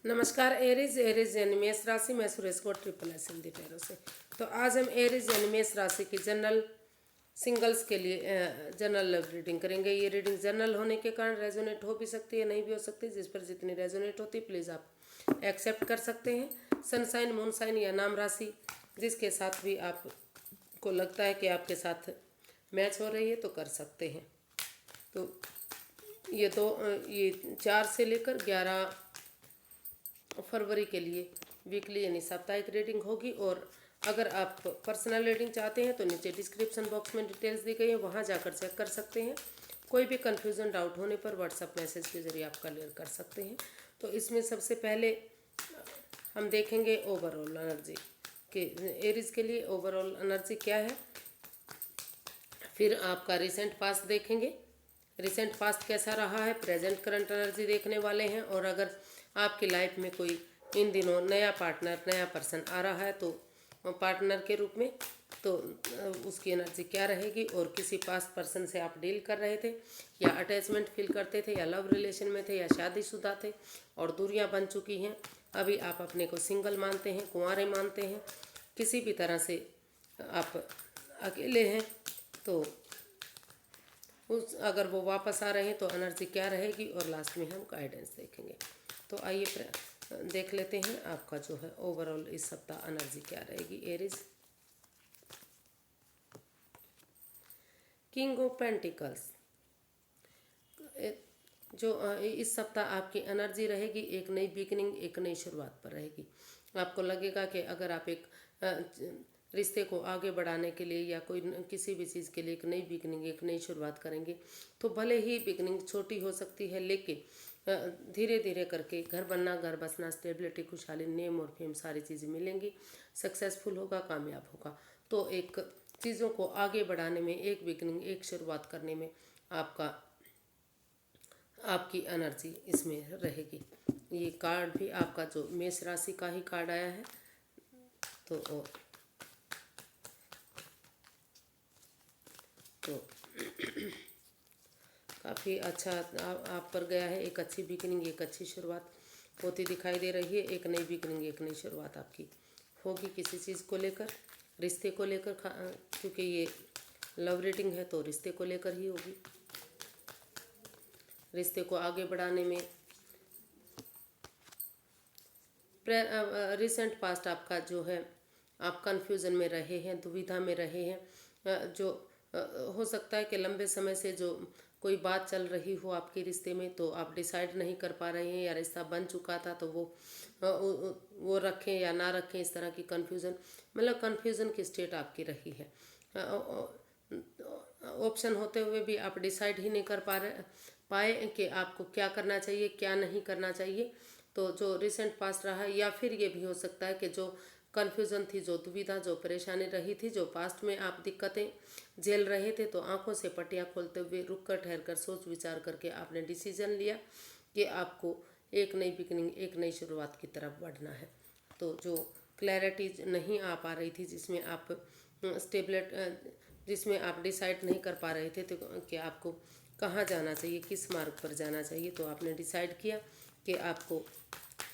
नमस्कार एरीज यानी मेष राशि में सुरेश को ट्रिपल एस हिंदी पैरों से। तो आज हम एरीज यानी मेष राशि की जनरल सिंगल्स के लिए जनरल रीडिंग करेंगे। ये रीडिंग जनरल होने के कारण रेजोनेट हो भी सकती है, नहीं भी हो सकती। जिस पर जितनी रेजोनेट होती है प्लीज़ आप एक्सेप्ट कर सकते हैं। सनसाइन, मूनसाइन या नाम राशि जिसके साथ भी आपको लगता है कि आपके साथ मैच हो रही है तो कर सकते हैं। तो ये 4 से लेकर 11 फरवरी के लिए वीकली यानी साप्ताहिक रीडिंग होगी। और अगर आप पर्सनल रीडिंग चाहते हैं तो नीचे डिस्क्रिप्शन बॉक्स में डिटेल्स दी गई है, वहाँ जाकर चेक कर सकते हैं। कोई भी कन्फ्यूज़न डाउट होने पर व्हाट्सएप मैसेज के ज़रिए आप क्लियर कर सकते हैं। तो इसमें सबसे पहले हम देखेंगे ओवरऑल एनर्जी कि एरीज के लिए ओवरऑल एनर्जी क्या है। फिर आपका रिसेंट पास्ट देखेंगे, रिसेंट पास्ट कैसा रहा है। प्रेजेंट करंट एनर्जी देखने वाले हैं। और अगर आपकी लाइफ में कोई इन दिनों नया पार्टनर, नया पर्सन आ रहा है तो पार्टनर के रूप में, तो उसकी एनर्जी क्या रहेगी। और किसी पास्ट पर्सन से आप डील कर रहे थे या अटैचमेंट फील करते थे या लव रिलेशन में थे या शादीशुदा थे और दूरियां बन चुकी हैं, अभी आप अपने को सिंगल मानते हैं, कुंवारे मानते हैं, किसी भी तरह से आप अकेले हैं, तो अगर वो वापस आ रहे हैं तो एनर्जी क्या रहेगी। और लास्ट में हम गाइडेंस देखेंगे। तो आइए देख लेते हैं आपका जो है ओवरऑल इस सप्ताह एनर्जी क्या रहेगी। एरीज, किंग ऑफ पेंटिकल्स, जो इस सप्ताह आपकी एनर्जी रहेगी एक नई बिगिनिंग, एक नई शुरुआत पर रहेगी। आपको लगेगा कि अगर आप एक रिश्ते को आगे बढ़ाने के लिए या किसी भी चीज़ के लिए एक नई बिगनिंग, एक नई शुरुआत करेंगे तो भले ही बिगनिंग छोटी हो सकती है, लेकिन धीरे धीरे करके घर बनना, घर बसना, स्टेबिलिटी, खुशहाली, नेम और फेम सारी चीज़ें मिलेंगी। सक्सेसफुल होगा, कामयाब होगा। तो एक चीज़ों को आगे बढ़ाने में, एक बिगनिंग, एक शुरुआत करने में आपकी एनर्जी इसमें रहेगी। ये कार्ड भी आपका जो मेष राशि का ही कार्ड आया है, तो काफ़ी अच्छा आप पर गया है। एक अच्छी बिगनिंग, एक अच्छी शुरुआत होती दिखाई दे रही है। एक नई बिगनिंग, एक नई शुरुआत आपकी होगी किसी चीज़ को लेकर, रिश्ते को लेकर, क्योंकि ये लव रीडिंग है तो रिश्ते को लेकर ही होगी। रिश्ते को आगे बढ़ाने में रिसेंट पास्ट आपका जो है, आप कन्फ्यूज़न में रहे हैं, दुविधा में रहे हैं। जो हो सकता है कि लंबे समय से जो कोई बात चल रही हो आपके रिश्ते में, तो आप डिसाइड नहीं कर पा रहे हैं, या रिश्ता बन चुका था तो वो रखें या ना रखें, इस तरह की कन्फ्यूज़न, मतलब कन्फ्यूज़न की स्टेट आपकी रही है। ऑप्शन होते हुए भी आप डिसाइड ही नहीं कर पाए कि आपको क्या करना चाहिए, क्या नहीं करना चाहिए। तो जो रिसेंट पास्ट रहा है, या फिर ये भी हो सकता है कि जो कन्फ्यूज़न थी, जो दुविधा, जो परेशानी रही थी, जो पास्ट में आप दिक्कतें झेल रहे थे, तो आंखों से पट्टियाँ खोलते हुए रुक कर, ठहर कर, सोच विचार करके आपने डिसीजन लिया कि आपको एक नई बिगनिंग, एक नई शुरुआत की तरफ बढ़ना है। तो जो क्लैरिटी नहीं आ पा रही थी, जिसमें आप जिसमें आप डिसाइड नहीं कर पा रहे थे तो कि आपको कहाँ जाना चाहिए, किस मार्ग पर जाना चाहिए, तो आपने डिसाइड किया कि आपको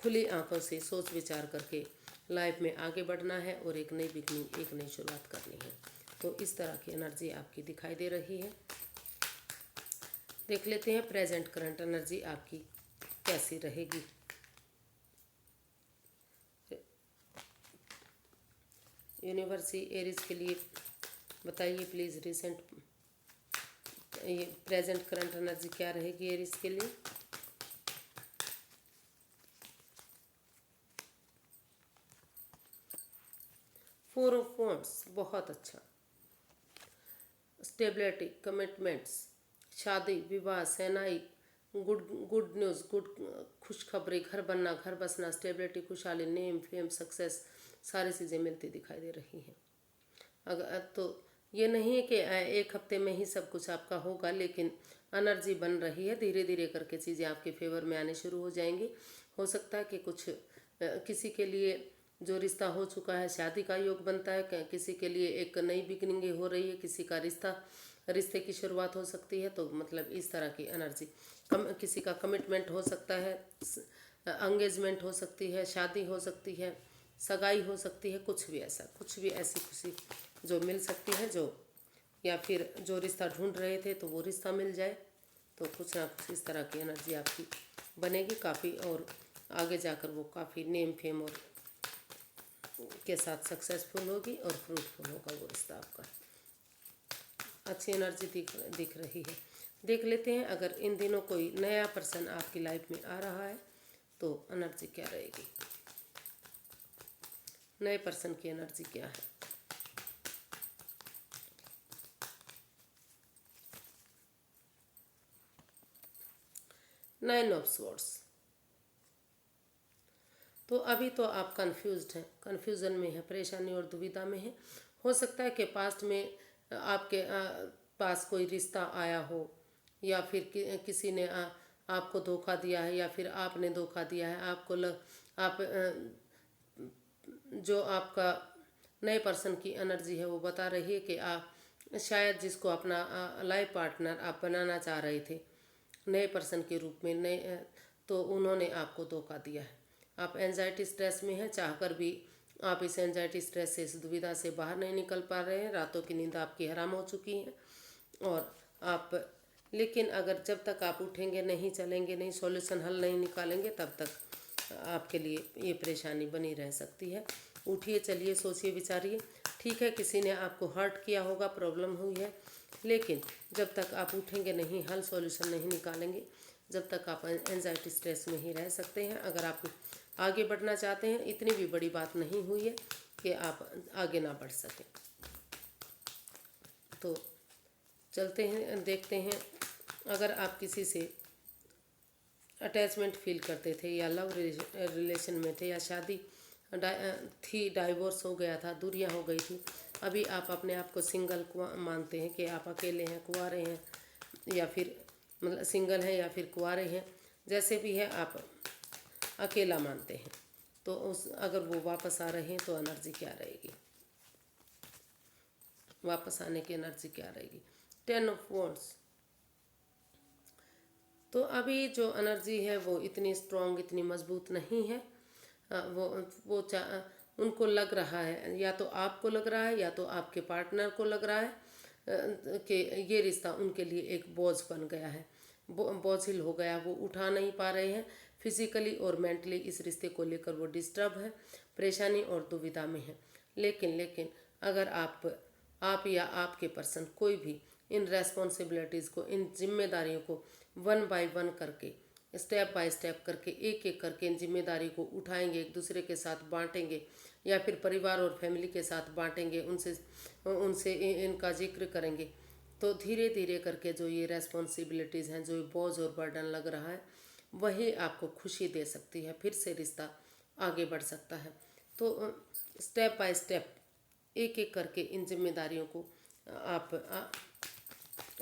खुली आंखों से सोच विचार करके लाइफ में आगे बढ़ना है और एक नई बिगनिंग, एक नई शुरुआत करनी है। तो इस तरह की एनर्जी आपकी दिखाई दे रही है। देख लेते हैं प्रेजेंट करंट एनर्जी आपकी कैसी रहेगी। यूनिवर्सिटी एरीज के लिए बताइए प्लीज़, ये प्रेजेंट करंट एनर्जी क्या रहेगी एरीज के लिए। फोर ऑफ वॉन्ड्स, बहुत अच्छा। स्टेबिलिटी, कमिटमेंट्स, शादी, विवाह, सेनाई, गुड न्यूज़, गुड खुशखबरी, घर बनना, घर बसना, स्टेबिलिटी, खुशहाली, नेम, फेम, सक्सेस, सारी चीज़ें मिलती दिखाई दे रही हैं। अगर तो ये नहीं है कि एक हफ्ते में ही सब कुछ आपका होगा, लेकिन एनर्जी बन रही है। धीरे धीरे करके चीज़ें आपके फेवर में आने शुरू हो जाएंगी। हो सकता है कि किसी के लिए जो रिश्ता हो चुका है, शादी का योग बनता है, किसी के लिए एक नई बिगनिंग हो रही है, किसी का रिश्ते की शुरुआत हो सकती है। तो मतलब इस तरह की एनर्जी, किसी का कमिटमेंट हो सकता है, एंगेजमेंट हो सकती है, शादी हो सकती है, सगाई हो सकती है, कुछ भी ऐसा, कुछ भी ऐसी खुशी जो मिल सकती है, जो या फिर जो रिश्ता ढूंढ रहे थे तो वो रिश्ता मिल जाए। तो कुछ ना कुछ इस तरह की एनर्जी आपकी बनेगी काफ़ी, और आगे जाकर वो काफ़ी नेम फेम और के साथ सक्सेसफुल होगी और फ्रूटफुल होगा वो रिश्ता आपका। अच्छी एनर्जी दिख रही है। देख लेते हैं अगर इन दिनों कोई नया पर्सन आपकी लाइफ में आ रहा है तो एनर्जी क्या रहेगी, नए पर्सन की एनर्जी क्या है। Nine of swords. तो अभी तो आप कंफ्यूज्ड हैं, कंफ्यूजन में है, परेशानी और दुविधा में है। हो सकता है कि पास्ट में आपके पास कोई रिश्ता आया हो, या फिर किसी ने आपको धोखा दिया है, या फिर आपने धोखा दिया है। आप जो आपका नए पर्सन की एनर्जी है वो बता रही है कि आप शायद जिसको अपना लाइफ पार्टनर आप बनाना चाह रहे थे नए पर्सन के रूप में, नए तो उन्होंने आपको धोखा दिया है। आप एंजाइटी स्ट्रेस में हैं, चाहकर भी आप इस एंजाइटी स्ट्रेस से, इस दुविधा से बाहर नहीं निकल पा रहे हैं। रातों की नींद आपकी हराम हो चुकी है, और आप लेकिन अगर जब तक आप उठेंगे नहीं, चलेंगे नहीं, सॉल्यूशन हल नहीं निकालेंगे, तब तक आपके लिए ये परेशानी बनी रह सकती है। उठिए, चलिए, सोचिए, विचारिए। ठीक है, किसी ने आपको हर्ट किया होगा, प्रॉब्लम हुई है, लेकिन जब तक आप उठेंगे नहीं, हल सॉल्यूशन नहीं निकालेंगे, जब तक आप एंजाइटी स्ट्रेस में ही रह सकते हैं। अगर आप आगे बढ़ना चाहते हैं, इतनी भी बड़ी बात नहीं हुई है कि आप आगे ना बढ़ सकें। तो चलते हैं, देखते हैं। अगर आप किसी से अटैचमेंट फील करते थे, या लव रिलेशन में थे, या शादी थी, डाइवोर्स हो गया था, दूरियां हो गई थी, अभी आप अपने आप को सिंगल मानते हैं कि आप अकेले हैं, कुंवारे हैं, या फिर मतलब सिंगल हैं या फिर कुंवारे हैं, जैसे भी है आप अकेला मानते हैं, तो उस अगर वो वापस आ रहे हैं तो एनर्जी क्या रहेगी, वापस आने की एनर्जी क्या रहेगी। 10 ऑफ वॉन्ड्स। तो अभी जो एनर्जी है वो इतनी स्ट्रॉन्ग, इतनी मजबूत नहीं है। वो उनको लग रहा है, या तो आपको लग रहा है या तो आपके पार्टनर को लग रहा है कि ये रिश्ता उनके लिए एक बोझ बन गया है, बोझिल हो गया, वो उठा नहीं पा रहे हैं। फिजिकली और मेंटली इस रिश्ते को लेकर वो डिस्टर्ब है, परेशानी और दुविधा में है। लेकिन अगर आप या आपके पर्सन कोई भी इन रेस्पॉन्सिबिलिटीज़ को, इन जिम्मेदारियों को वन बाय वन करके, स्टेप बाय स्टेप करके, एक एक करके इन जिम्मेदारी को उठाएंगे, एक दूसरे के साथ बांटेंगे, या फिर परिवार और फैमिली के साथ बांटेंगे, उनसे इनका जिक्र करेंगे, तो धीरे धीरे करके जो ये रेस्पॉन्सिबिलिटीज़ हैं, जो ये बोझ और बर्डन लग रहा है, वही आपको खुशी दे सकती है, फिर से रिश्ता आगे बढ़ सकता है। तो स्टेप बाय स्टेप, एक एक करके इन जिम्मेदारियों को आप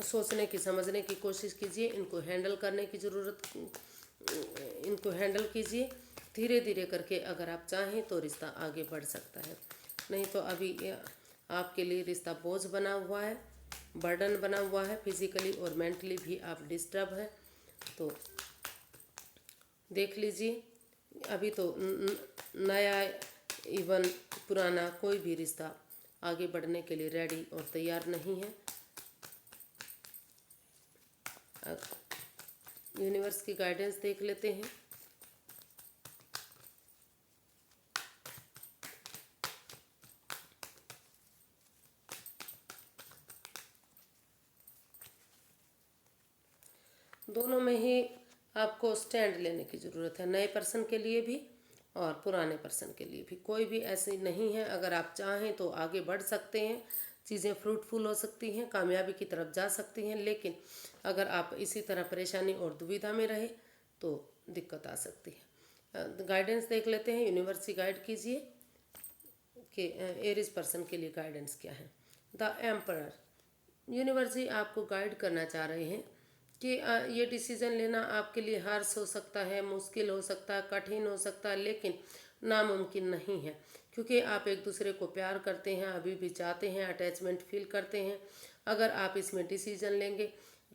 सोचने की, समझने की कोशिश कीजिए, इनको हैंडल करने की ज़रूरत, इनको हैंडल कीजिए धीरे धीरे करके। अगर आप चाहें तो रिश्ता आगे बढ़ सकता है, नहीं तो अभी आपके लिए रिश्ता बोझ बना हुआ है, बर्डन बना हुआ है, फिजिकली और मेंटली भी आप डिस्टर्ब हैं। तो देख लीजिए, अभी तो नया इवन पुराना कोई भी रिश्ता आगे बढ़ने के लिए रेडी और तैयार नहीं है। यूनिवर्स की गाइडेंस देख लेते हैं। दोनों में ही आपको स्टैंड लेने की ज़रूरत है, नए पर्सन के लिए भी और पुराने पर्सन के लिए भी। कोई भी ऐसी नहीं है, अगर आप चाहें तो आगे बढ़ सकते हैं, चीज़ें फ्रूटफुल हो सकती हैं, कामयाबी की तरफ जा सकती हैं। लेकिन अगर आप इसी तरह परेशानी और दुविधा में रहे तो दिक्कत आ सकती है। गाइडेंस देख लेते हैं, यूनिवर्स ही गाइड कीजिए कि एरीज पर्सन के लिए गाइडेंस क्या है। The emperor. यूनिवर्स ही आपको गाइड करना चाह रहे हैं कि ये डिसीज़न लेना आपके लिए हार्श हो सकता है, मुश्किल हो सकता है, कठिन हो सकता है, लेकिन नामुमकिन नहीं है, क्योंकि आप एक दूसरे को प्यार करते हैं, अभी भी चाहते हैं, अटैचमेंट फील करते हैं। अगर आप इसमें डिसीज़न लेंगे,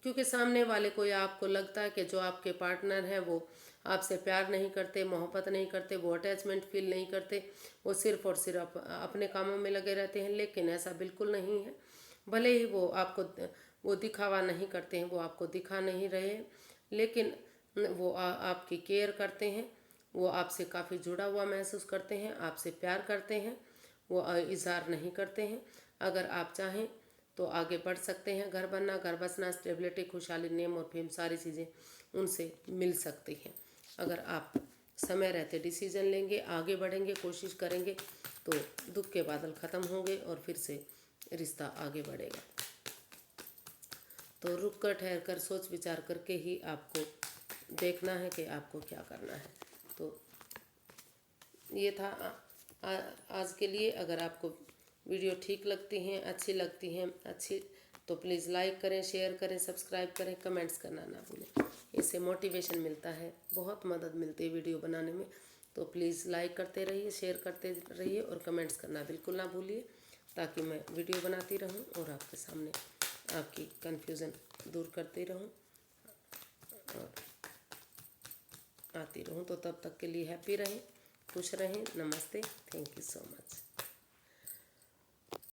क्योंकि सामने वाले को या आपको लगता है कि जो आपके पार्टनर हैं वो आपसे प्यार नहीं करते, मोहब्बत नहीं करते, वो अटैचमेंट फील नहीं करते, वो सिर्फ और सिर्फ अपने कामों में लगे रहते हैं। लेकिन ऐसा बिल्कुल नहीं है। भले ही वो दिखावा नहीं करते हैं, वो आपको दिखा नहीं रहे हैं, लेकिन वो आपकी केयर करते हैं, वो आपसे काफ़ी जुड़ा हुआ महसूस करते हैं, आपसे प्यार करते हैं, वो इजहार नहीं करते हैं। अगर आप चाहें तो आगे बढ़ सकते हैं। घर बनना, घर बसना, स्टेबिलिटी, खुशहाली, नेम और फेम, सारी चीज़ें उनसे मिल सकती हैं। अगर आप समय रहते डिसीजन लेंगे, आगे बढ़ेंगे, कोशिश करेंगे, तो दुख के बादल ख़त्म होंगे और फिर से रिश्ता आगे बढ़ेगा। तो रुक कर, ठहर कर, सोच विचार करके ही आपको देखना है कि आपको क्या करना है। तो ये था आज के लिए। अगर आपको वीडियो ठीक लगती हैं, अच्छी तो प्लीज़ लाइक करें, शेयर करें, सब्सक्राइब करें, कमेंट्स करना ना भूलें। इससे मोटिवेशन मिलता है, बहुत मदद मिलती है वीडियो बनाने में। तो प्लीज़ लाइक करते रहिए, शेयर करते रहिए और कमेंट्स करना बिल्कुल ना भूलिए, ताकि मैं वीडियो बनाती रहूं और आपके सामने आपकी कन्फ्यूज़न दूर करती रहूं और आती रहूं। तो तब तक के लिए हैप्पी रहें, खुश रहें। नमस्ते, थैंक यू सो मच।